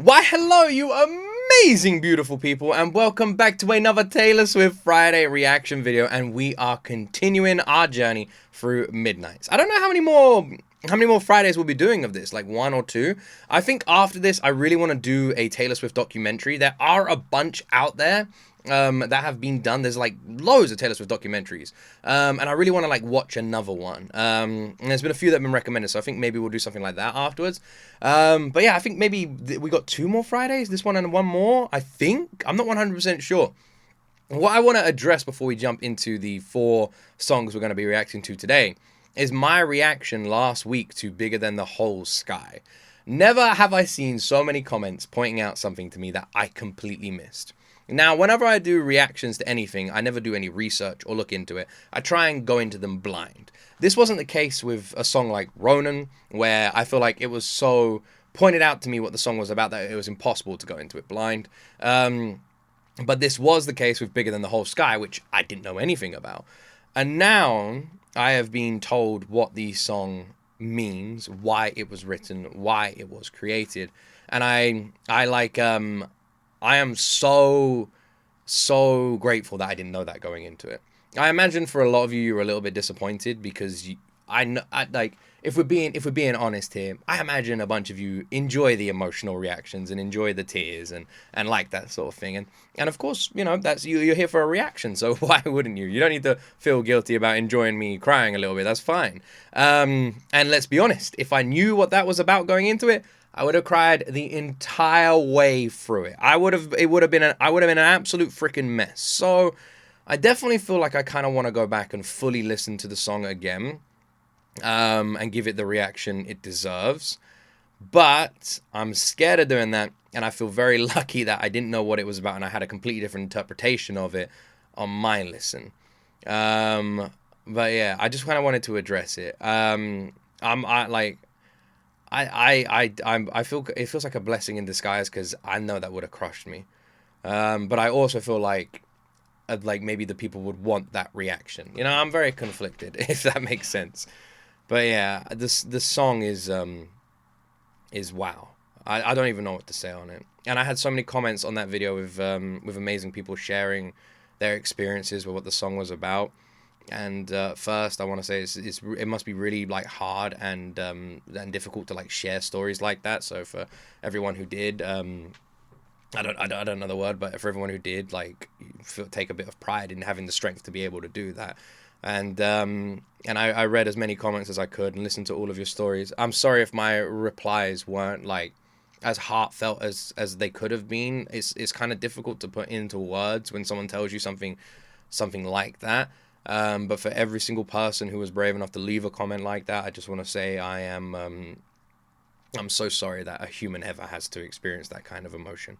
Why, hello, you amazing, beautiful people, and welcome back to another Taylor Swift Friday reaction video. And we are continuing our journey through Midnights. I don't know how many more Fridays we'll be doing of this, like one or two. I think after this, I really want to do a Taylor Swift documentary. There are a bunch out there that have been done. There's like loads of Taylor Swift documentaries, and I really want to like watch another one. And there's been a few that have been recommended, so I think maybe we'll do something like that afterwards. But yeah, I think maybe we got two more Fridays, this one and one more. I think I'm not 100% sure. What I want to address before we jump into the 4 songs we're going to be reacting to today is my reaction last week to Bigger Than the Whole Sky. Never have I seen so many comments pointing out something to me that I completely missed. Now, whenever I do reactions to anything, I never do any research or look into it. I try and go into them blind. This wasn't the case with a song like Ronan, where I feel like it was so pointed out to me what the song was about that it was impossible to go into it blind. But this was the case with Bigger Than the Whole Sky, which I didn't know anything about. And now I have been told what the song means, why it was written, why it was created. And I am so grateful that I didn't know that going into it. I imagine for a lot of you, you're a little bit disappointed because if we're being honest here, I imagine a bunch of you enjoy the emotional reactions and enjoy the tears and like that sort of thing. And of course, you know, that's you're here for a reaction, so why wouldn't you? You don't need to feel guilty about enjoying me crying a little bit. That's fine. And let's be honest, if I knew what that was about going into it, I would have cried the entire way through it. I would have been an absolute freaking mess. So I definitely feel like I kind of want to go back and fully listen to the song again, and give it the reaction it deserves. But I'm scared of doing that, and I feel very lucky that I didn't know what it was about, and I had a completely different interpretation of it on my listen. But yeah, I just kind of wanted to address it. I feel it feels like a blessing in disguise because I know that would have crushed me. But I also feel like maybe the people would want that reaction. You know, I'm very conflicted, if that makes sense. But yeah, this song is wow. I don't even know what to say on it. And I had so many comments on that video with amazing people sharing their experiences with what the song was about. And first, I want to say it must be really like hard and difficult to like share stories like that. So for everyone who did, I don't know the word, but for everyone who did, like, take a bit of pride in having the strength to be able to do that. And I read as many comments as I could and listened to all of your stories. I'm sorry if my replies weren't like as heartfelt as they could have been. It's kind of difficult to put into words when someone tells you something like that. But for every single person who was brave enough to leave a comment like that, I just want to say I'm so sorry that a human ever has to experience that kind of emotion,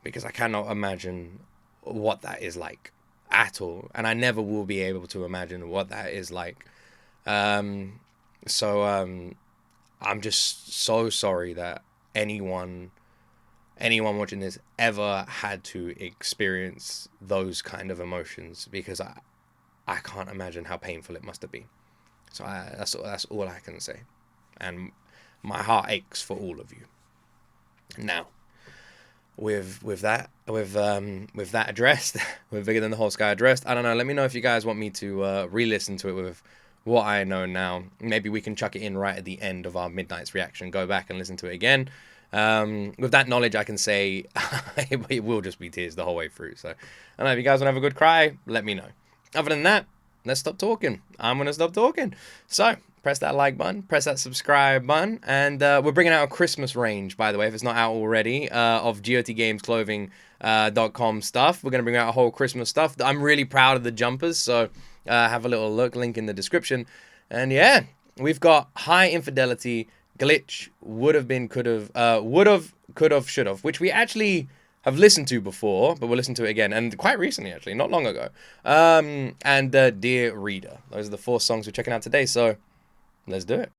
because I cannot imagine what that is like at all, and I never will be able to imagine what that is like. I'm just so sorry that anyone watching this ever had to experience those kind of emotions, because I can't imagine how painful it must have been. So that's all I can say, and my heart aches for all of you. Now, with that addressed, with Bigger Than the Whole Sky addressed, I don't know. Let me know if you guys want me to re-listen to it with what I know now. Maybe we can chuck it in right at the end of our Midnight's reaction. Go back and listen to it again. With that knowledge, I can say it will just be tears the whole way through. So, I don't know, if you guys want to have a good cry, let me know. Other than that, let's stop talking. I'm going to stop talking. So, press that like button, press that subscribe button, and we're bringing out a Christmas range, by the way, if it's not out already, of G.O.T Games Clothing.com stuff. We're going to bring out a whole Christmas stuff. I'm really proud of the jumpers, so have a little look, link in the description. And yeah, we've got High Infidelity, Glitch, Would Have Been, Could Have, Should Have, which we actually have listened to before, but we'll listen to it again, and quite recently, actually, not long ago. And Dear Reader. Those are the 4 songs we're checking out today, so let's do it.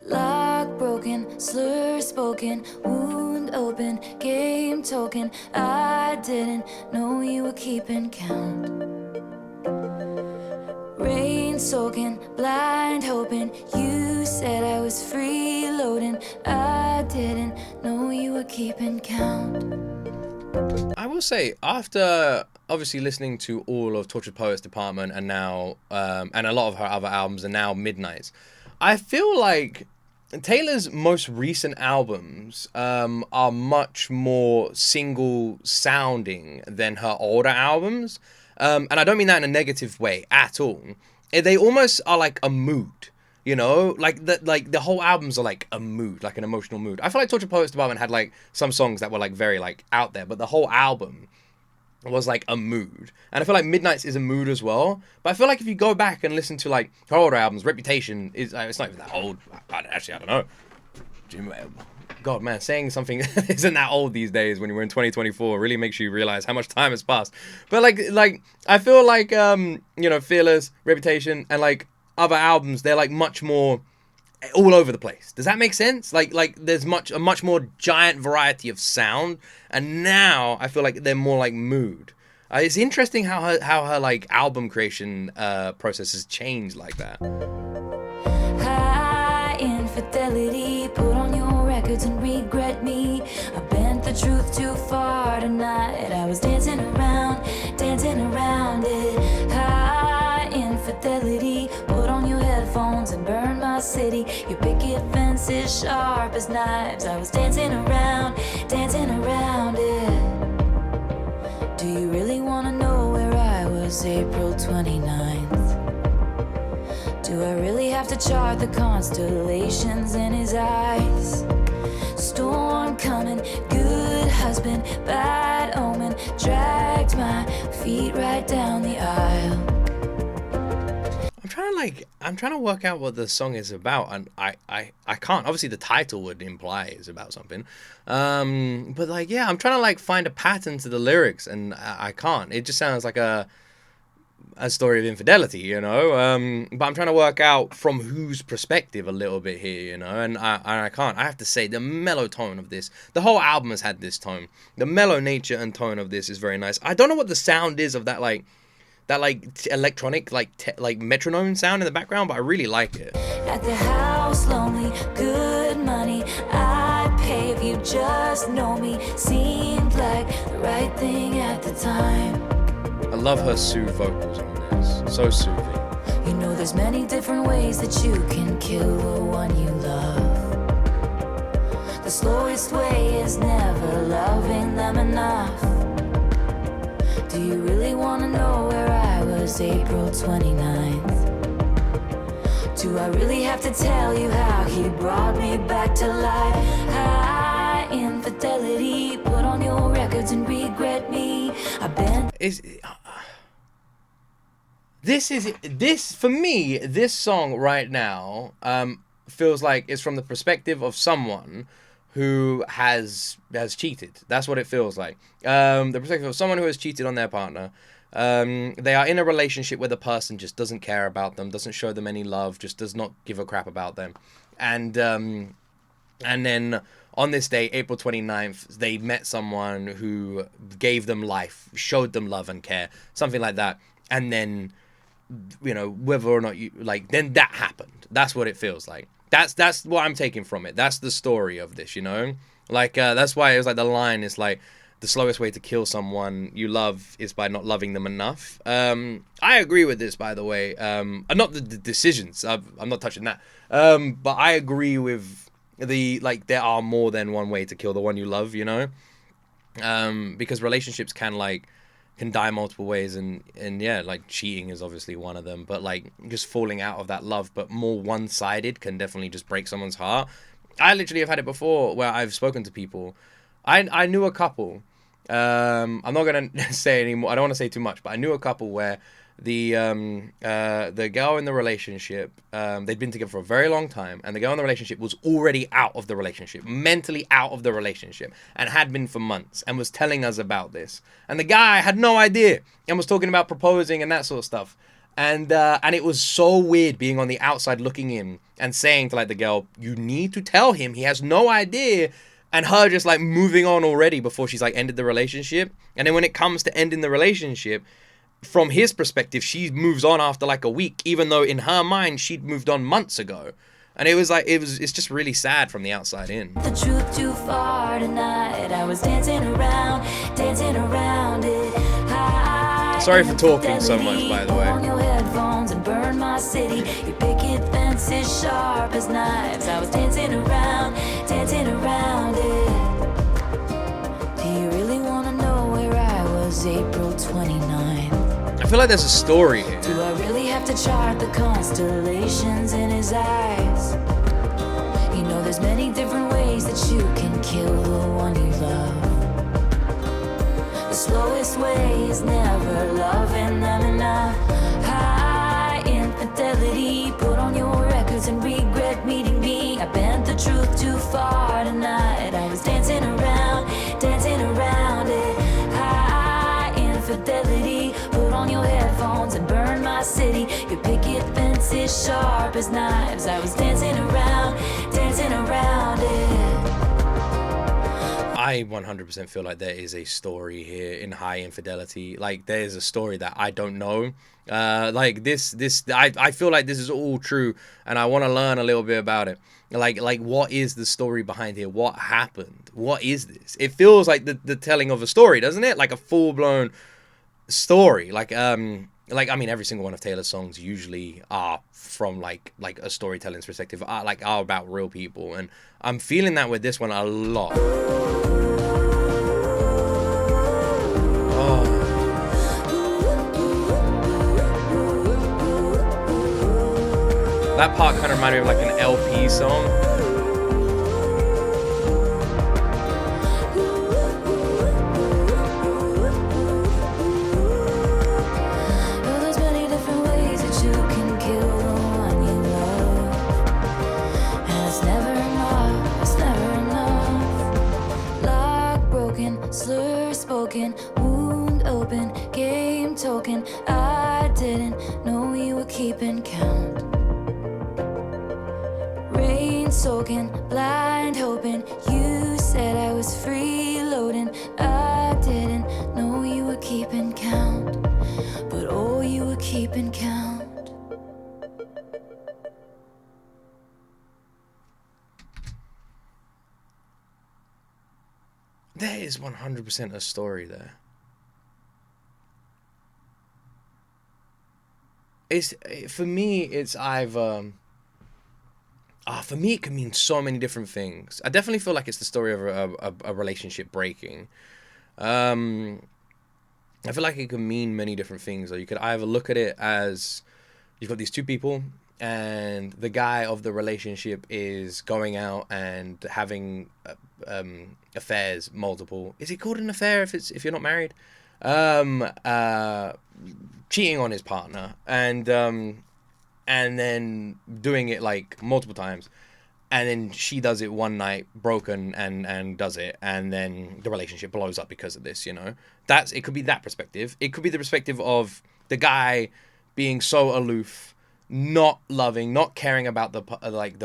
Lock broken, slur spoken, wound open, game token. I didn't know you were keeping count. Rain soaking, blind hoping. You said I was freeloading. I didn't know you were keeping count. I will say, after obviously listening to all of Tortured Poets Department and now, and a lot of her other albums and now Midnights, I feel like Taylor's most recent albums are much more single sounding than her older albums. And I don't mean that in a negative way at all. They almost are like a mood. You know, like the whole albums are like a mood, like an emotional mood. I feel like Tortured Poets Department had like some songs that were like very like out there, but the whole album was like a mood. And I feel like Midnights is a mood as well. But I feel like if you go back and listen to like her older albums, Reputation is it's not even that old. Actually, I don't know. God, man, saying something isn't that old these days when we're in 2024 really makes you realize how much time has passed. But like I feel like Fearless, Reputation, and like other albums, they're like much more all over the place. Does that make sense? Like there's a much more giant variety of sound, and now I feel like they're more like mood. It's interesting how her like album creation process has changed like that. High infidelity, put on your records and regret me. I bent the truth too far tonight. I was dancing around it. High infidelity, put on your headphones and burn my city. Your picket fence is sharp as knives. I was dancing around it. Do you really wanna know where I was April 29th? Do I really have to chart the constellations in his eyes? Storm coming, good husband, bad omen, dragged my feet right down the aisle. I'm trying to work out what the song is about, and I can't. Obviously the title would imply it's about something, but like, yeah, I'm trying to like find a pattern to the lyrics, and I can't. It just sounds like a story of infidelity, you know. But I'm trying to work out from whose perspective a little bit here, you know. And I can't. I have to say the mellow tone of this. The whole album has had this tone. The mellow nature and tone of this is very nice. I don't know what the sound is of that like electronic like metronome sound in the background, but I really like it. At the house, lonely, good money. I'd pay if you just know me. Seemed like the right thing at the time. I love her soothe vocals on this. So soothing. You know there's many different ways that you can kill the one you love. The slowest way is never loving them enough. Do you really want to know where I was April 29th? Do I really have to tell you how he brought me back to life? High infidelity, put on your records and regret me. I've been... This for me, this song right now feels like it's from the perspective of someone who has cheated. That's what it feels like. The perspective of someone who has cheated on their partner. They are in a relationship where the person just doesn't care about them, doesn't show them any love, just does not give a crap about them. And then on this day, April 29th, they met someone who gave them life, showed them love and care, something like that. And then, you know, whether or not you like, then that happened. That's what it feels like. That's what I'm taking from it. That's the story of this, you know? Like, that's why it was like the line is like, the slowest way to kill someone you love is by not loving them enough. I agree with this, by the way. Not the decisions. I'm not touching that. But I agree with there are more than one way to kill the one you love, you know? Because relationships can die multiple ways, and yeah, like cheating is obviously one of them, but like just falling out of that love, but more one-sided, can definitely just break someone's heart. I literally have had it before where I've spoken to people. I knew a couple, I'm not gonna say anymore, I don't want to say too much, but I knew a couple where the girl in the relationship, they'd been together for a very long time, and the girl in the relationship was already out of the relationship, mentally out of the relationship, and had been for months, and was telling us about this. And the guy had no idea, and was talking about proposing and that sort of stuff. And it was so weird being on the outside looking in and saying to like the girl, you need to tell him, he has no idea. And her just like moving on already before she's like ended the relationship. And then when it comes to ending the relationship, from his perspective, she moves on after like a week, even though in her mind she'd moved on months ago. And it was like, it's just really sad from the outside in. The truth too far tonight. I was dancing around it. Sorry for talking so much, by the way. On your headphones and burn my city. Your picket fences sharp as knives. I was dancing around it. Do you really want to know where I was April 29th? I feel like there's a story here. Do I really have to chart the constellations in his eyes? You know there's many different ways that you can kill the one you love. The slowest way is never loving them enough. High infidelity, put on your records and regret meeting me. I bent the truth too far tonight. I was dancing around it. High infidelity, put on your headphones and burn my city. Your picket fence is sharp as knives. I was dancing around it. I 100% feel like there is a story here in High Infidelity. Like, there's a story that I don't know. Like this, I feel like this is all true, and I want to learn a little bit about it. Like, what is the story behind here? What happened? What is this? It feels like the telling of a story, doesn't it? Like a full-blown story. Like, I mean, every single one of Taylor's songs usually are from like a storytelling perspective, are about real people, and I'm feeling that with this one a lot. Oh. That part kind of reminded me of like an LP song. Wound open, game token. I didn't know you were keeping count. Rain soaking, blind hoping. You said I was freeloading. I didn't know you were keeping count, but oh, you were keeping count. There is 100% a story there. For me, it's either... for me, it can mean so many different things. I definitely feel like it's the story of a relationship breaking. I feel like it can mean many different things. Or you could either look at it as you've got these two people, and the guy of the relationship is going out and having affairs, multiple. Is it called an affair if you're not married? Cheating on his partner, and then doing it like multiple times, and then she does it one night, broken, and does it, and then the relationship blows up because of this. You know, it could be that perspective. It could be the perspective of the guy being so aloof, not loving, not caring about the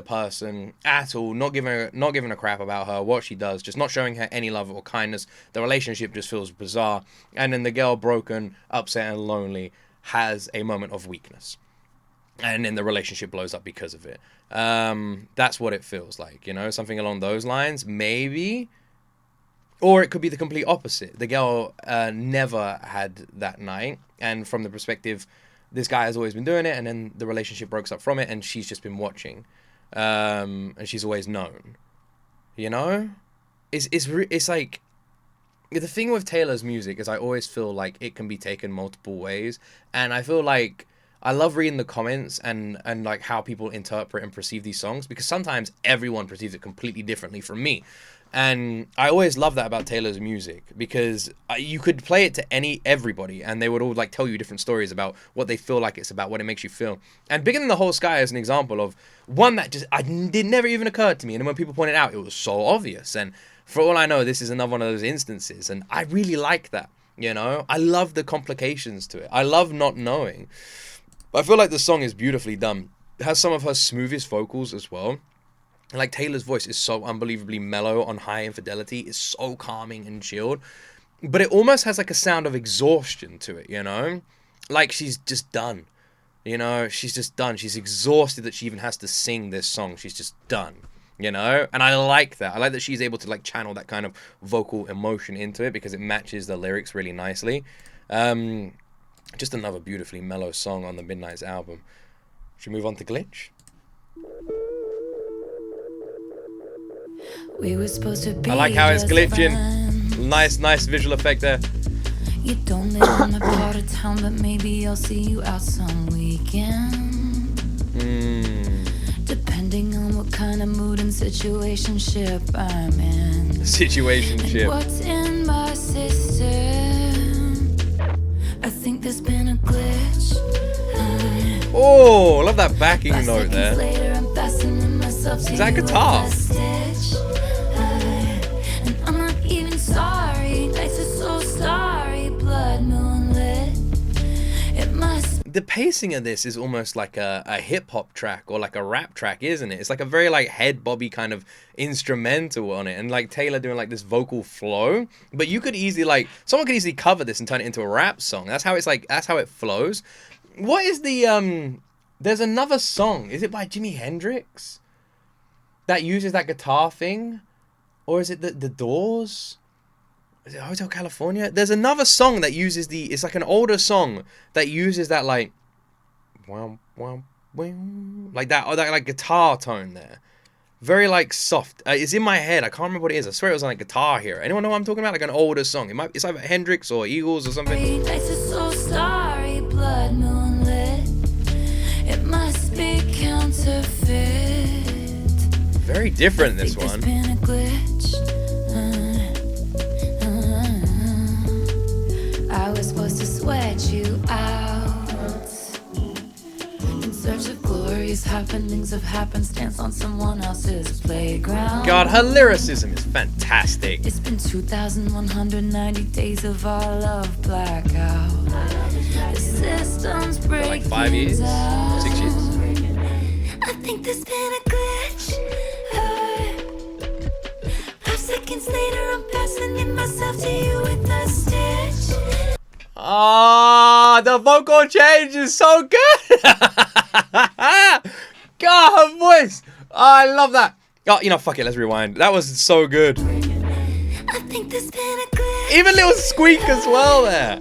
person at all, not giving a crap about her, what she does, just not showing her any love or kindness. The relationship just feels bizarre, and then the girl, broken, upset, and lonely, has a moment of weakness, and then the relationship blows up because of it. That's what it feels like, you know, something along those lines, maybe. Or it could be the complete opposite. The girl never had that night, and from the perspective, this guy has always been doing it, and then the relationship breaks up from it, and she's just been watching, and she's always known. You know, it's like, the thing with Taylor's music is I always feel like it can be taken multiple ways, and I feel like I love reading the comments and like how people interpret and perceive these songs, because sometimes everyone perceives it completely differently from me. And I always love that about Taylor's music, because you could play it to everybody, and they would all like tell you different stories about what they feel like it's about, what it makes you feel. And Bigger Than the Whole Sky is an example of one that just it never even occurred to me, and then when people pointed out, it was so obvious. And for all I know, this is another one of those instances, and I really like that. You know, I love the complications to it. I love not knowing. But I feel like the song is beautifully done. It has some of her smoothest vocals as well. Like, Taylor's voice is so unbelievably mellow on High Infidelity. It's so calming and chilled. But it almost has like a sound of exhaustion to it, you know? like she's just done. You know, she's just done. She's exhausted that she even has to sing this song. She's just done. You know, and I like that. I like that she's able to like channel that kind of vocal emotion into it because it matches the lyrics really nicely. Just another beautifully mellow song on the Midnight's album. Should we move on to Glitch? We were supposed to be I like how it's glitching. friends. Nice visual effect there. You don't live in my part of town, but maybe I'll see you out some weekend. Depending on what kind of mood and situationship I'm in. Situationship. And what's in my system? I think there's been a glitch. Oh, I love that backing 5 note seconds there. later, I'm fastening myself to Is that you guitar? with a stitch. And I'm not even sorry. Nights are so starry, blood moonlit. It must. The pacing of this is almost like a hip-hop track or like a rap track, isn't it? It's like a very like head bobby kind of instrumental on it, and like Taylor doing like this vocal flow. But you could easily like, someone could easily cover this and turn it into a rap song. That's how it's like, that's how it flows. What is the there's another song, is it by Jimi Hendrix that uses that guitar thing? Or is it the Doors? Is it Hotel California? There's another song that uses it's like an older song that uses that like, like that, or that like guitar tone there. Very like soft. It's in my head. I can't remember what it is. I swear it was on like Guitar Hero. Anyone know what I'm talking about? Like an older song. It's either Hendrix or Eagles or something. Nights are so starry, blood moonlit. It must be counterfeit. Very different, this There's one. been a glitch. I was supposed to sweat you out in search of glorious happenings of happenstance on someone else's playground. God, her lyricism is fantastic. It's been 2,190 days of our love blackout. The system's breaking Like 5 years? down. 6 years? I think there's been a glitch. 5 seconds later, I'm passing myself to you with a stitch. Ah, the vocal change is so good. God, her voice. Oh, I love that. Oh, you know, fuck it. Let's rewind. That was so good. I think there's been a glitch. Even little squeak as well there.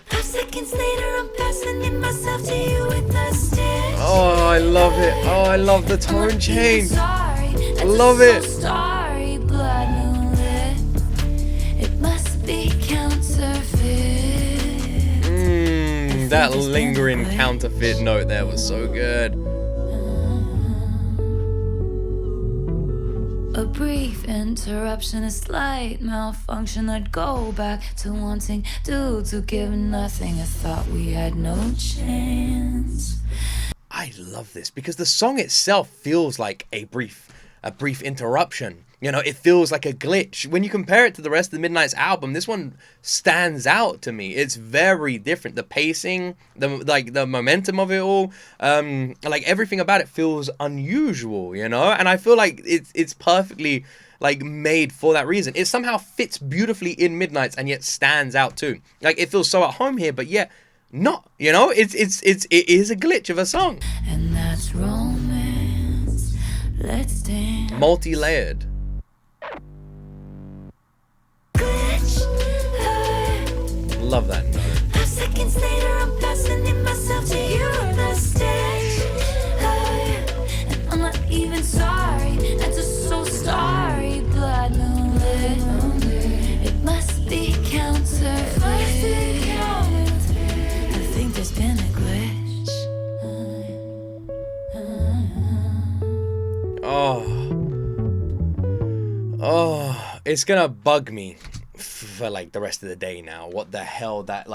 5 seconds later, I'm passing myself to you with a stitch. Oh, I love it. Oh, I love the tone change. I love it. Starry, blood moonlit. It must be counterfeit. That lingering counterfeit note there was so good. A brief interruption, a slight malfunction. I'd go back to wanting to give nothing. I thought we had no chance. I love this because the song itself feels like a brief interruption. You know, it feels like a glitch. When you compare it to the rest of the Midnight's album, this one stands out to me. It's very different. The pacing, the momentum of it all, like everything about it feels unusual, you know? And I feel like it's perfectly like made for that reason. It somehow fits beautifully in Midnight's and yet stands out too. Like it feels so at home here, but yet not, you know? It is a glitch of a song. And that's romance. Let's dance. Multi-layered. Love that note. 5 seconds later, I'm passing myself to you with a stitch. And I'm not even sorry. That's just so starry, blood moonlit. It must be counterfeit. I think there's been a glitch. Oh, it's gonna bug me for like the rest of the day now. What the hell that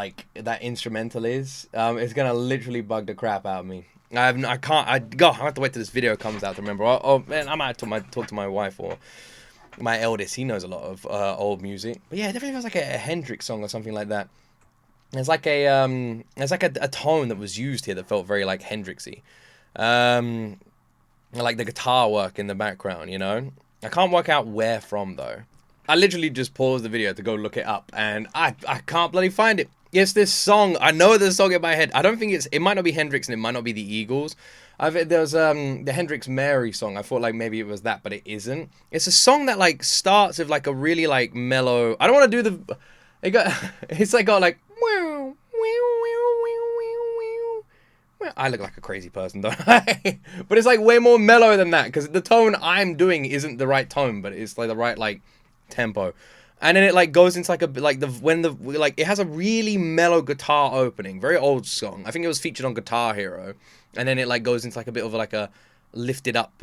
instrumental is? It's gonna literally bug the crap out of me. I have to wait till this video comes out to remember. Oh man, I might talk to my wife or my eldest. He knows a lot of old music. But yeah, it definitely feels like a Hendrix song or something like that. There's like a tone that was used here that felt very like Hendrixy. Like the guitar work in the background, you know? I can't work out where from though. I literally just paused the video to go look it up and I can't bloody find it. It's this song. I know this song in my head. I don't think it might not be Hendrix and it might not be the Eagles. There's the Hendrix Mary song. I thought like maybe it was that, but it isn't. It's a song that like starts with like a really like mellow. I don't want to do the. It's like got like. I look like a crazy person, don't I? But it's like way more mellow than that because the tone I'm doing isn't the right tone, but it's like the right like tempo. And then it like goes into like a like it has a really mellow guitar opening, very old song. I think it was featured on Guitar Hero, and then it like goes into like a bit of like a lifted up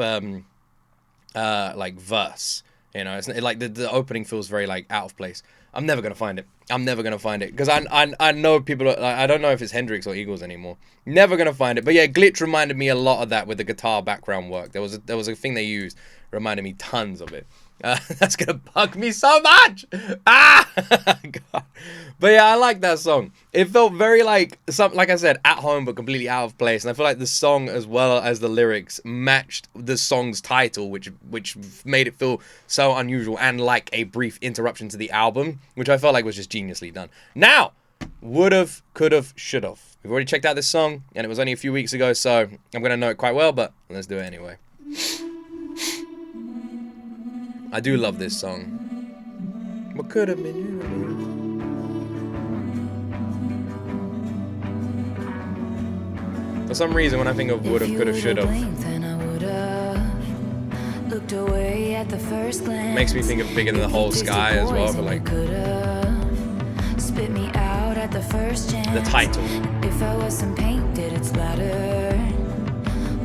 like verse. You know, it's like the opening feels very like out of place. I'm never gonna find it. I'm never gonna find it because I know people. I don't know if it's Hendrix or Eagles anymore. Never gonna find it. But yeah, Glitch reminded me a lot of that with the guitar background work. There was a thing they used, reminded me tons of it. That's gonna bug me so much. God. But yeah, I like that song. It felt very like I said, at home but completely out of place. And I feel like the song as well as the lyrics matched the song's title, which made it feel so unusual and like a brief interruption to the album, which I felt like was just geniusly done. Now, would've, could've, should've. We've already checked out this song, and it was only a few weeks ago, so I'm gonna know it quite well. But let's do it anyway. I do love this song. What could have been you? For some reason, when I think of would've, could've, should've, makes me think of Bigger Than the Whole Sky as well. But like the title. If I was some paint, did it splatter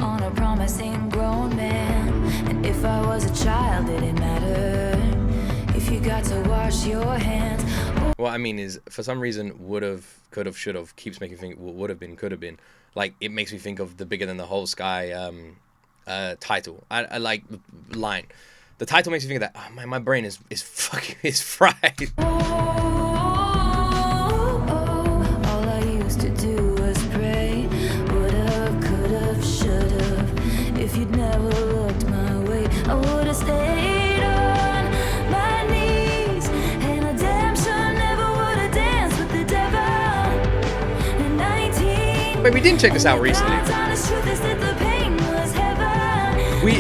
on a promising grown man? And if I was a child, did it matter if you got to wash your hands? What I mean is, for some reason, would've, could've, should've keeps making me think what would've been, could've been. Like, it makes me think of the Bigger Than the Whole Sky title. I like line. The title makes me think of that. Oh, my brain is fucking is fried. If you'd never looked my way, I would've stayed on my knees, and I damn sure never would've danced with the devil. At 19, Wait, we didn't check this out recently.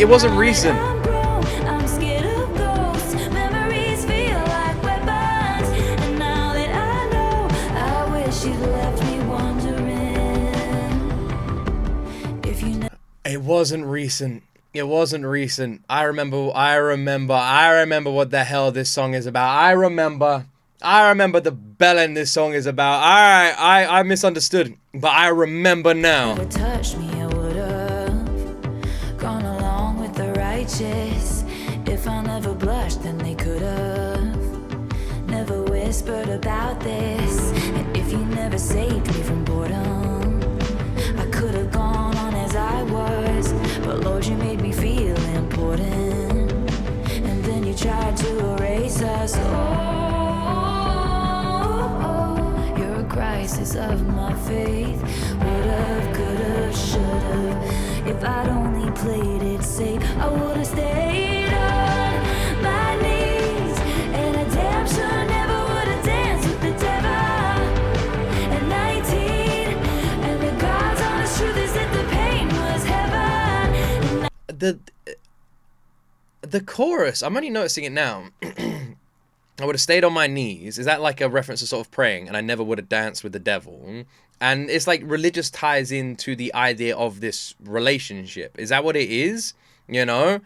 It wasn't recent. I'm scared of ghosts. Memories feel like weapons, and now that I know, I wish you'd left me wondering if you never. It wasn't recent. It wasn't recent. I remember what the hell this song is about. I remember the bellend this song is about. Alright, I misunderstood, but I remember now. If it touched me, I would've gone along with the righteous. If I never blushed, then they could've never whispered about this. And if you never saved me from boredom, I could've gone on as I was, but Lord, you made me feel important, and then you tried to erase us. Oh, you're a crisis of my faith. Would've, could've, should've. If I'd only played it safe, I would've stayed on my knees, and I damn sure never would've danced with the devil. At 19, and the God's honest truth is that the pain was heaven. The chorus, I'm only noticing it now. I would have stayed on my knees. Is that like a reference to sort of praying? And I never would have danced with the devil. And it's like religious ties into the idea of this relationship. Is that what it is? You know?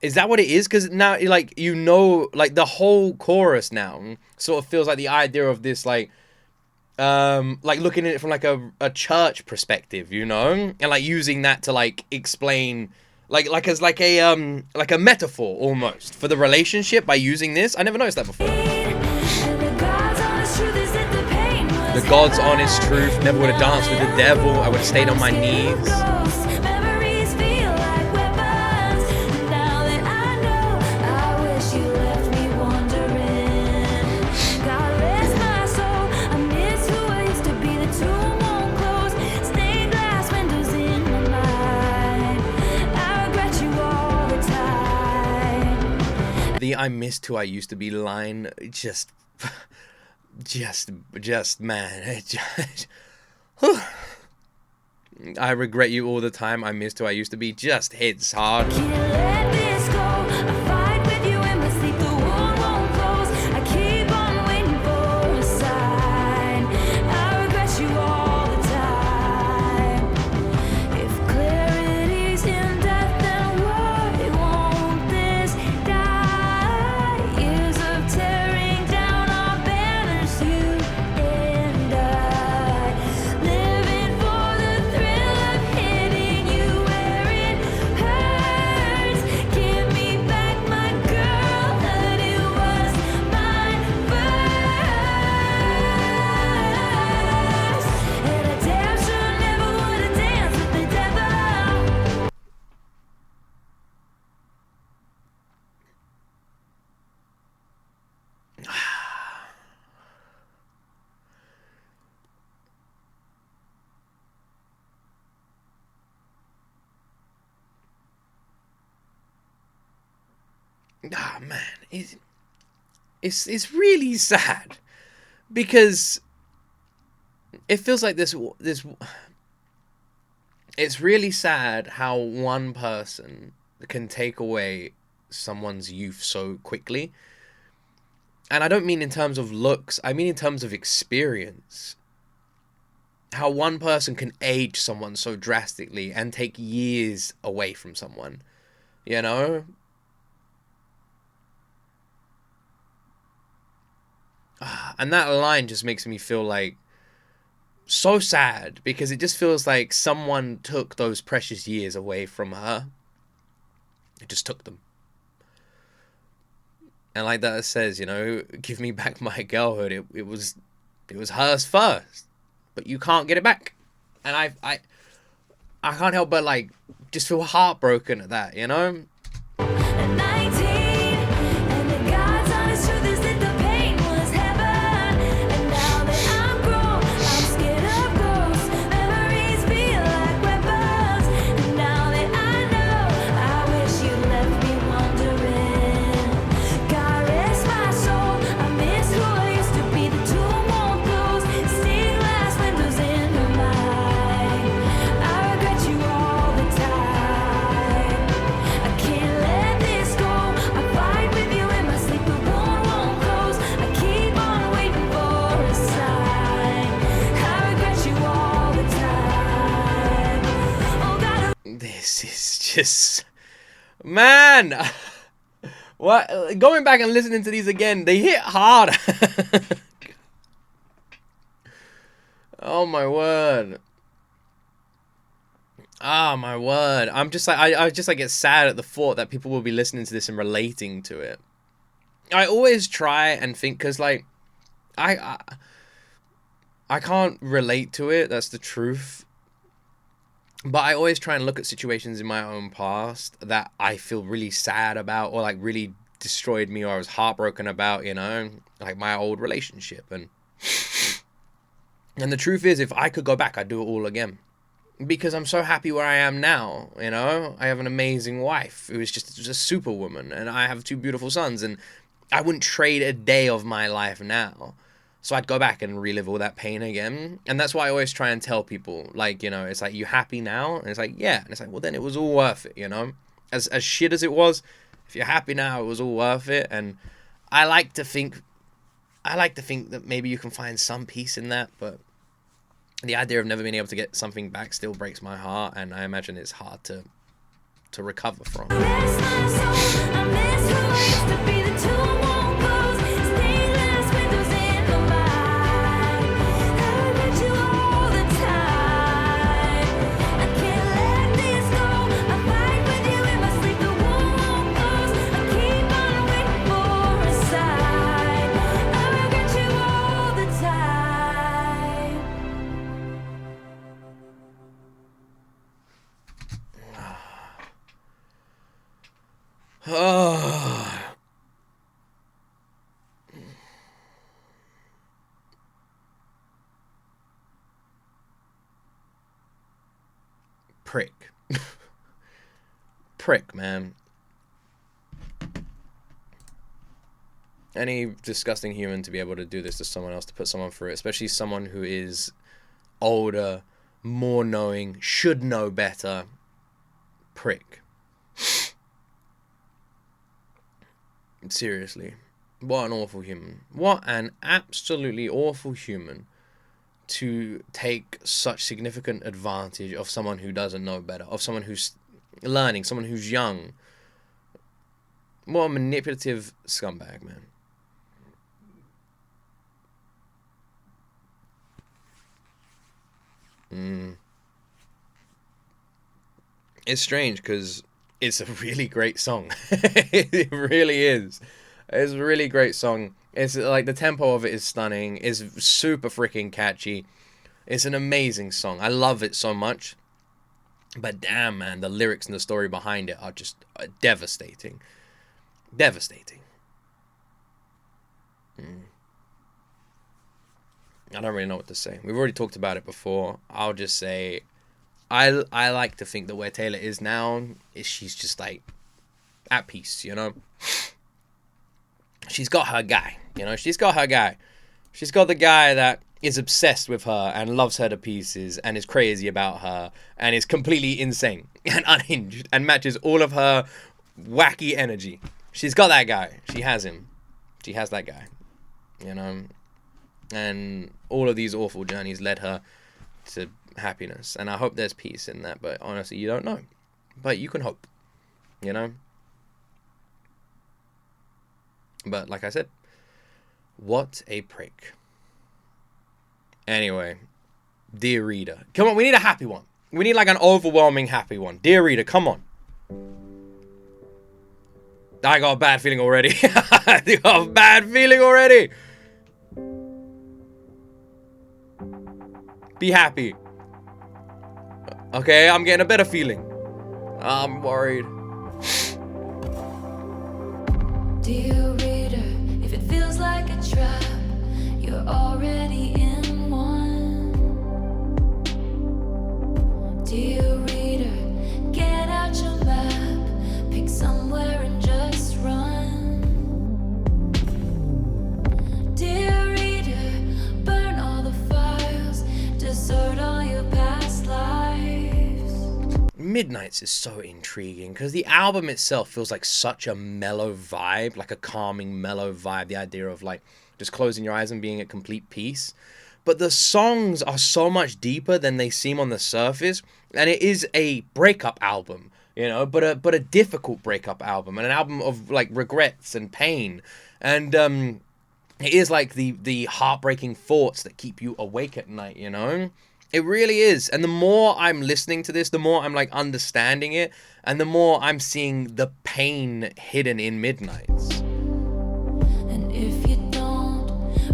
Is that what it is? Because now, like, you know, like the whole chorus now sort of feels like the idea of this, like looking at it from like a church perspective, you know? And like using that to like explain as a metaphor almost for the relationship by using this. I never noticed that before. The God's honest truth, never would have danced with the devil. I would have stayed on my knees. The I missed who I used to be line just just man, it just, I regret you all the time. I missed who I used to be. Just hits hard. Can't let this go. I fight with you in my sleep. The wound won't close. I keep on waiting for a sign. I regret you all the time. If clarity's in death, then why won't this die? Years of tearing down our banners, you and I. Living for the thrill of hitting you where it hurts. Give me back my girl, that it was mine first. And I damn sure never would have danced with the devil. Ah, man, it's really sad because it feels like this. It's really sad how one person can take away someone's youth so quickly. And I don't mean in terms of looks, I mean in terms of experience. How one person can age someone so drastically and take years away from someone, you know? And that line just makes me feel like so sad because it just feels like someone took those precious years away from her. It just took them. And like that says, you know, give me back my girlhood. It was hers first, but you can't get it back. And I can't help but like just feel heartbroken at that, you know? At 19, and the God's honest truth is that the pain was heaven. And now that I'm grown, I'm scared of ghosts. Memories feel like weapons. And now that I know, I wish you left me wondering. God rest my soul, I miss who I used to be. The tomb won't close, stained glass windows in my mind. I regret you all the time. I can't let this go. I fight with you in my sleep. The wound won't close. I keep on waiting for a sign. I regret you all the time. Oh God. This is just, man. What? Going back and listening to these again, they hit hard. Oh my word. Ah, my word. I'm just like, I just like get sad at the thought that people will be listening to this and relating to it. I always try and think, because like, I can't relate to it. That's the truth. But I always try and look at situations in my own past that I feel really sad about or like really destroyed me or I was heartbroken about, you know, like my old relationship. And the truth is, if I could go back, I'd do it all again. Because I'm so happy where I am now, you know? I have an amazing wife who is just a superwoman, and I have 2 beautiful sons, and I wouldn't trade a day of my life now. So I'd go back and relive all that pain again. And that's why I always try and tell people, like, you know, it's like, you happy now? And it's like, yeah. And it's like, well, then it was all worth it, you know? As shit as it was, if you're happy now, it was all worth it. And I like to think that maybe you can find some peace in that, but the idea of never being able to get something back still breaks my heart, and I imagine it's hard to recover from. Rest my soul, I miss who I used to be. The tomb won't close, stained glass windows in my mind. I regret you all the time. I can't let this go. I fight with you in my sleep. The wound won't close. I keep on waiting for a sign. I regret you all the time. Oh. Prick. Prick, man. any disgusting human to be able to do this to someone else, to put someone through it, especially someone who is older, more knowing, should know better. Prick. Seriously. What an awful human. What an absolutely awful human to take such significant advantage of someone who doesn't know better, of someone who's learning, someone who's young. What a manipulative scumbag, man. It's strange because it's a really great song. It really is. It's a really great song. It's like the tempo of it is stunning. It's super freaking catchy. It's an amazing song. I love it so much. But damn, man, the lyrics and the story behind it are just devastating. Devastating. I don't really know what to say. We've already talked about it before. I'll just say, I like to think that where Taylor is now is she's just like at peace, you know. She's got her guy, you know. She's got her guy. She's got the guy that is obsessed with her and loves her to pieces and is crazy about her and is completely insane and unhinged and matches all of her wacky energy. She's got that guy. She has him. She has that guy, you know. And all of these awful journeys led her to happiness. And I hope there's peace in that. But honestly, you don't know. But you can hope, you know. But like I said, what a prick. Anyway, dear reader. Come on, we need a happy one. We need like an overwhelming happy one. Dear reader, come on. I got a bad feeling already. I got a bad feeling already. Be happy. Okay, I'm getting a better feeling. I'm worried. Dear reader, if it feels like a trap, you're already in one. Dear reader, get out your map, pick somewhere and just run. Dear reader, burn all the files, desert all your past lives. Midnights is so intriguing because the album itself feels like such a mellow vibe, like a calming mellow vibe, the idea of like just closing your eyes and being at complete peace. But the songs are so much deeper than they seem on the surface, and it is a breakup album, you know, but a difficult breakup album, and an album of like regrets and pain, and it is like the heartbreaking thoughts that keep you awake at night, you know. It really is. And the more I'm listening to this, the more I'm like understanding it, and the more I'm seeing the pain hidden in Midnights. And if you don't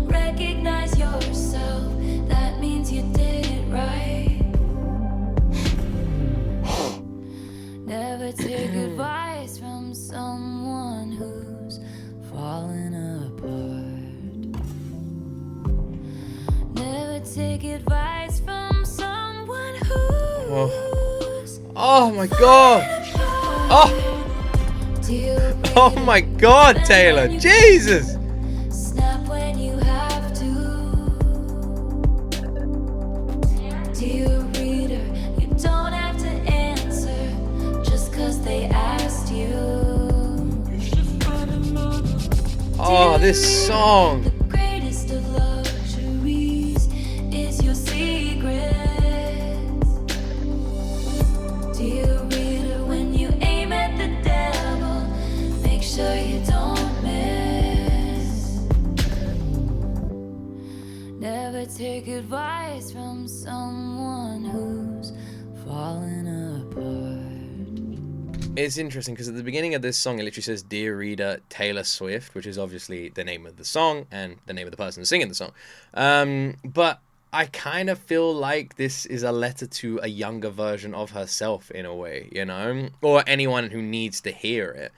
recognize yourself, that means you did it right. Never take advice from someone who's falling apart. Never take advice from someone who's Oh my god! Oh my god, Taylor! Jesus! Snap when you have to. Dear reader, you don't have to answer just 'cause they asked you. Oh, this song! The greatest of luxuries is your secret. Dear reader, when you aim at the devil, make sure you don't miss. Never take advice from someone who's falling apart. It's interesting because at the beginning of this song, it literally says, Dear Reader, Taylor Swift, which is obviously the name of the song and the name of the person singing the song. But I kind of feel like this is a letter to a younger version of herself in a way, you know, or anyone who needs to hear it.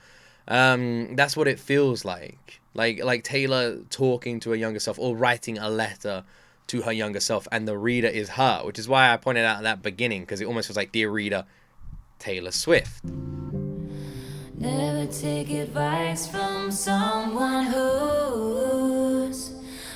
That's what it feels like. Like Taylor talking to her younger self or writing a letter to her younger self, and the reader is her, which is why I pointed out at that beginning, because it almost feels like Dear Reader, Taylor Swift. Never take advice from someone who's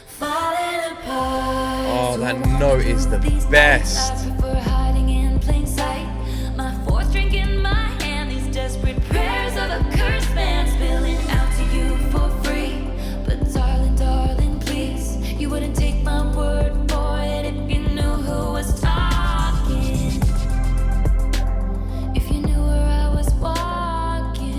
falling apart. Oh, that note is the best. I prefer hiding in plain sight. My fourth drink in my hand. These desperate prayers of a cursed man spilling out to you for free. But darling, darling, please, you wouldn't take my word for it if you knew who was talking. If you knew where I was walking,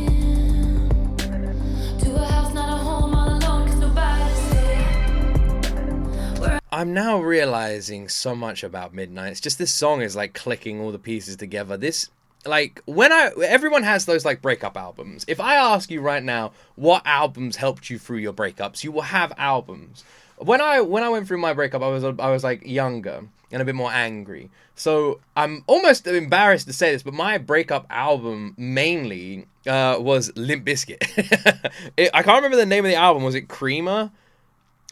to a house, not a home, all alone, 'cause nobody's there. I'm now realizing so much about Midnights. Just this song is like clicking all the pieces together. This, like, everyone has those like breakup albums. If I ask you right now what albums helped you through your breakups, you will have albums. When I went through my breakup, I was like younger and a bit more angry. So I'm almost embarrassed to say this, but my breakup album mainly was Limp Bizkit. I can't remember the name of the album. Was it Creamer?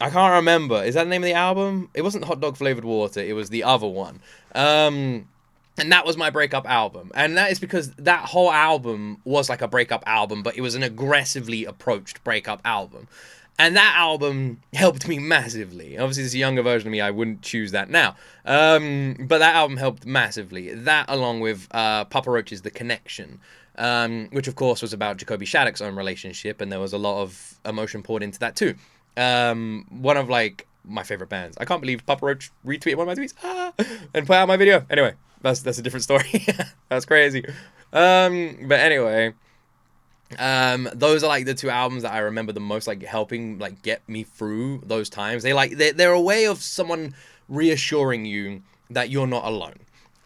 I can't remember. Is that the name of the album? It wasn't Hot Dog Flavored Water. It was the other one. And that was my breakup album. And that is because that whole album was like a breakup album, but it was an aggressively approached breakup album. And that album helped me massively. Obviously, this younger version of me, I wouldn't choose that now. But that album helped massively. That, along with Papa Roach's The Connection, which, of course, was about Jacoby Shattuck's own relationship, and there was a lot of emotion poured into that, too. One of, like, my favorite bands. I can't believe Papa Roach retweeted one of my tweets and put out my video. Anyway, that's a different story. That's crazy. But anyway... those are like the two albums that I remember the most, like helping like get me through those times. They're a way of someone reassuring you that you're not alone.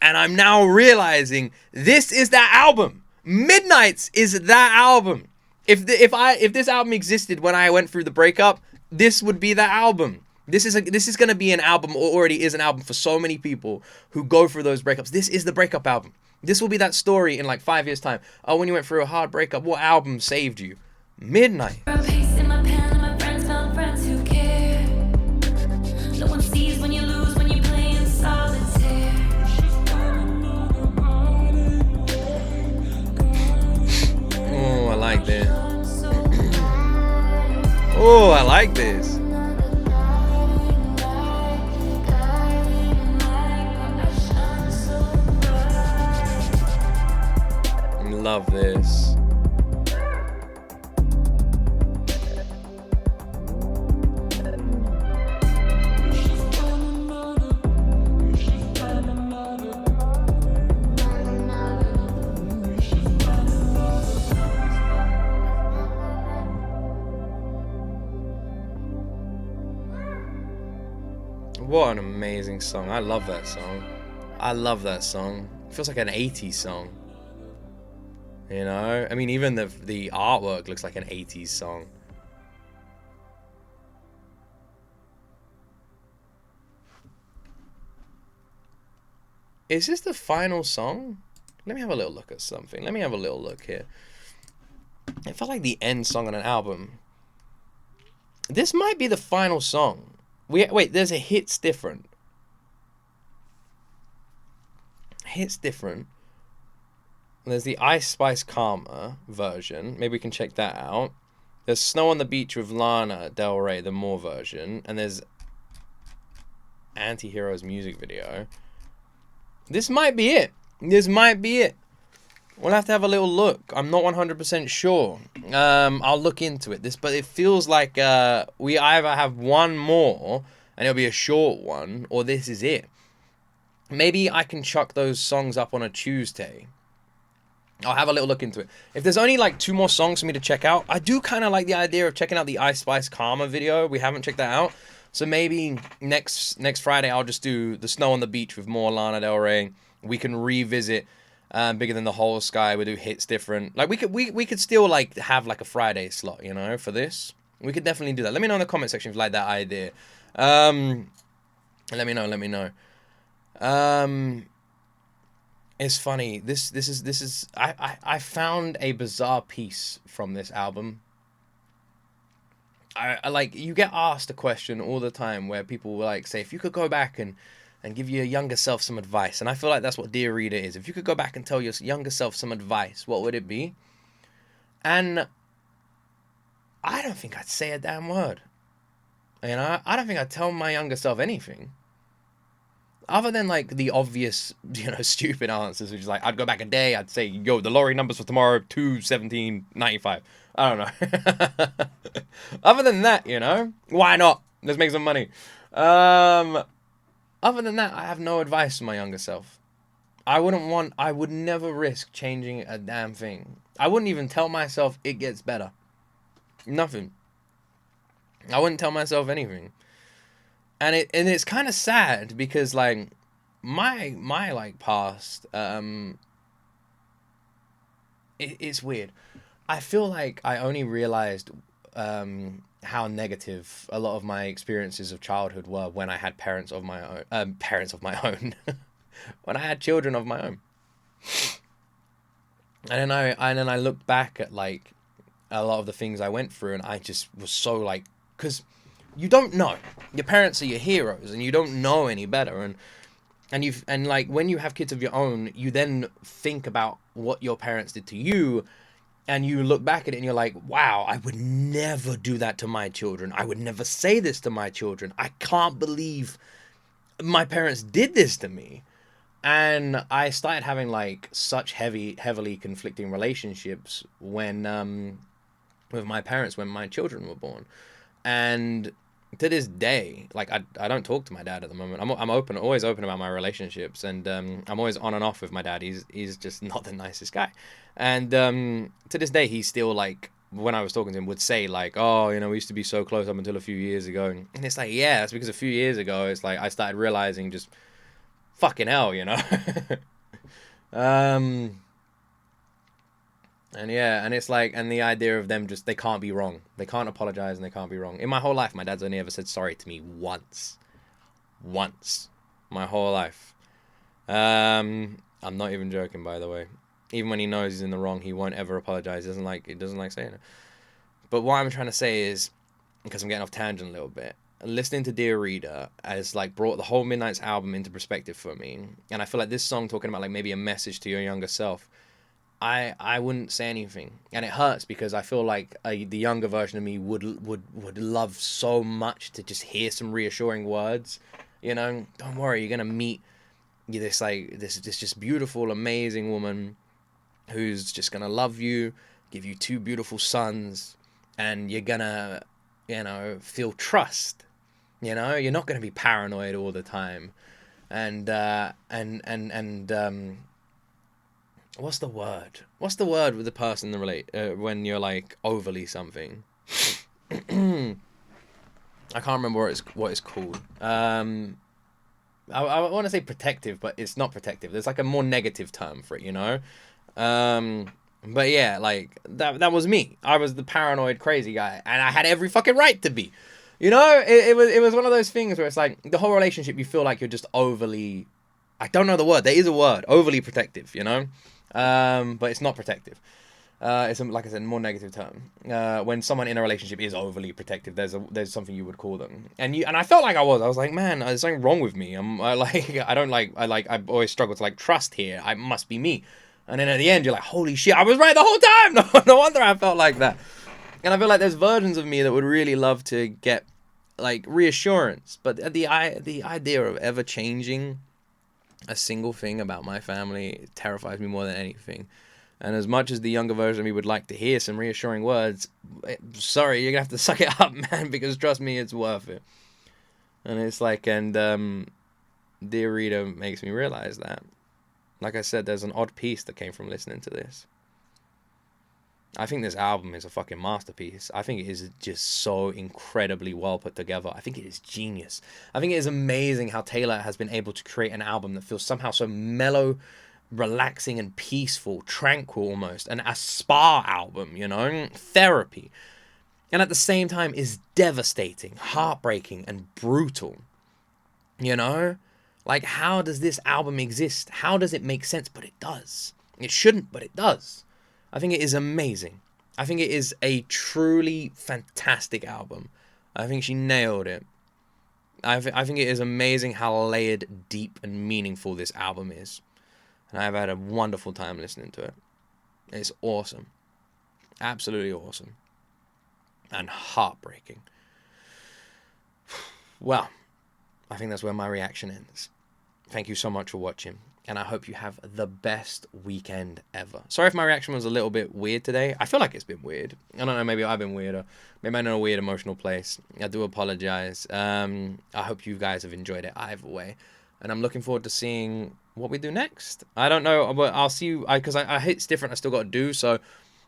And I'm now realizing this is that album. Midnights is that album. If this album existed when I went through the breakup, this would be that album. This is gonna be an album, or already is an album for so many people who go through those breakups. This is the breakup album. This will be that story in like 5 years' time. Oh, when you went through a hard breakup, what album saved you? Midnight. I'm pacing my pen and my friends found friends who care. No one sees when you lose, when you play in solitaire. Oh, I like this. Oh, I like this. Love this. What an amazing song. I love that song. I love that song. It feels like an 80s song. You know? I mean, even the artwork looks like an 80s song. Is this the final song? Let me have a little look at something. Let me have a little look here. It felt like the end song on an album. This might be the final song. Wait, there's a Hits Different. Hits Different. There's the Ice Spice Karma version. Maybe we can check that out. There's Snow on the Beach with Lana Del Rey, the More version. And there's Anti-Heroes music video. This might be it. This might be it. We'll have to have a little look. I'm not 100% sure. I'll look into it. But it feels like we either have one more, and it'll be a short one, or this is it. Maybe I can chuck those songs up on a Tuesday. I'll have a little look into it. If there's only like 2 more songs for me to check out, I do kind of like the idea of checking out the Ice Spice Karma video. We haven't checked that out. So maybe next Friday I'll just do the Snow on the Beach with more Lana Del Rey. We can revisit Bigger Than the Whole Sky. We do Hits Different. Like we could still like have like a Friday slot, you know, for this. We could definitely do that. Let me know in the comment section if you like that idea. Let me know. It's funny. This is I found a bizarre piece from this album. I like, you get asked a question all the time where people will like say, if you could go back and give your younger self some advice, and I feel like that's what Dear Reader is. If you could go back and tell your younger self some advice, what would it be? And I don't think I'd say a damn word. You know, I don't think I'd tell my younger self anything. Other than, like, the obvious, stupid answers, which is like, I'd go back a day, I'd say, yo, the lottery numbers for tomorrow, 2/17/95. I don't know. Other than that, why not? Let's make some money. Other than that, I have no advice for my younger self. I would never risk changing a damn thing. I wouldn't even tell myself it gets better. Nothing. I wouldn't tell myself anything. And it's kind of sad because, like, my like past, it's weird. I feel like I only realized how negative a lot of my experiences of childhood were when I had parents of my own, when I had children of my own. And then I looked back at, like, a lot of the things I went through, and I just was so, like, because you don't know. Your parents are your heroes, and you don't know any better. And like, when you have kids of your own, you then think about what your parents did to you, and you look back at it and you're like, wow, I would never do that to my children. I would never say this to my children. I can't believe my parents did this to me. And I started having, like, such heavily conflicting relationships when with my parents when my children were born. And to this day, like, I don't talk to my dad at the moment. I'm always open about my relationships, and I'm always on and off with my dad. He's just not the nicest guy. And to this day, he's still, like, when I was talking to him, would say, like, oh, we used to be so close up until a few years ago. And it's like, yeah, it's because a few years ago, it's like I started realizing just fucking hell. And yeah, and it's like, and the idea of them just, they can't be wrong. They can't apologize and they can't be wrong. In my whole life, my dad's only ever said sorry to me once. Once. My whole life. I'm not even joking, by the way. Even when he knows he's in the wrong, he won't ever apologize. He doesn't like saying it. But what I'm trying to say is, because I'm getting off tangent a little bit, listening to Dear Reader has, like, brought the whole Midnight's album into perspective for me. And I feel like this song, talking about, like, maybe a message to your younger self, I wouldn't say anything, and it hurts because I feel like the younger version of me would love so much to just hear some reassuring words. Don't worry, you're gonna meet this, like, this just beautiful, amazing woman who's just gonna love you, give you two beautiful sons, and you're gonna feel trust. You're not gonna be paranoid all the time, and what's the word? What's the word with the person when you're, like, overly something? I can't remember what it's called. I want to say protective, but it's not protective. There's, like, a more negative term for it, But yeah, like, that was me. I was the paranoid crazy guy, and I had every fucking right to be. It was one of those things where it's like the whole relationship, you feel like you're just overly, I don't know the word. There is a word, overly protective, but it's not protective. It's, like I said, a more negative term. When someone in a relationship is overly protective, there's something you would call them, and I felt like I was like, man, there's something wrong with me. I always struggle to, like, trust here. I must be me, and then at the end you're like, holy shit, I was right the whole time. No wonder I felt like that. And I feel like there's versions of me that would really love to get, like, reassurance, but the idea of ever changing a single thing about my family terrifies me more than anything. And as much as the younger version of me would like to hear some reassuring words, sorry, you're gonna have to suck it up, man, because trust me, it's worth it. And it's like, Dear Reader makes me realize that. Like I said, there's an odd piece that came from listening to this. I think this album is a fucking masterpiece. I think it is just so incredibly well put together. I think it is genius. I think it is amazing how Taylor has been able to create an album that feels somehow so mellow, relaxing, and peaceful, tranquil almost. A spa album, therapy. And at the same time is devastating, heartbreaking, and brutal. Like, how does this album exist? How does it make sense? But it does. It shouldn't, but it does. I think it is amazing. I think it is a truly fantastic album. I think she nailed it. I think it is amazing how layered, deep, and meaningful this album is. And I've had a wonderful time listening to it. It's awesome. Absolutely awesome. And heartbreaking. Well, I think that's where my reaction ends. Thank you so much for watching, and I hope you have the best weekend ever. Sorry if my reaction was a little bit weird today. I feel like it's been weird. I don't know, maybe I've been weirder. Maybe I'm in a weird emotional place. I do apologize. I hope you guys have enjoyed it either way, and I'm looking forward to seeing what we do next. I don't know, but I'll see you, because I it's different. I still got to do, so,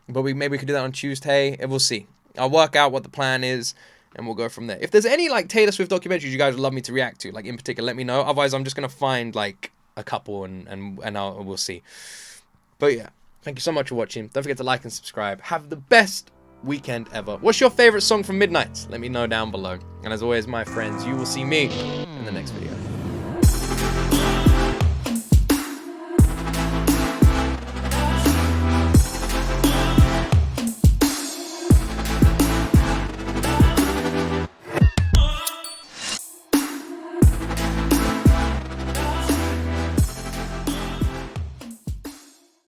but maybe we could do that on Tuesday, and we'll see. I'll work out what the plan is, and we'll go from there. If there's any, like, Taylor Swift documentaries you guys would love me to react to, like, in particular, let me know. Otherwise, I'm just going to find, like, a couple, and we'll see. But, yeah. Thank you so much for watching. Don't forget to like and subscribe. Have the best weekend ever. What's your favorite song from Midnights? Let me know down below. And as always, my friends, you will see me in the next video.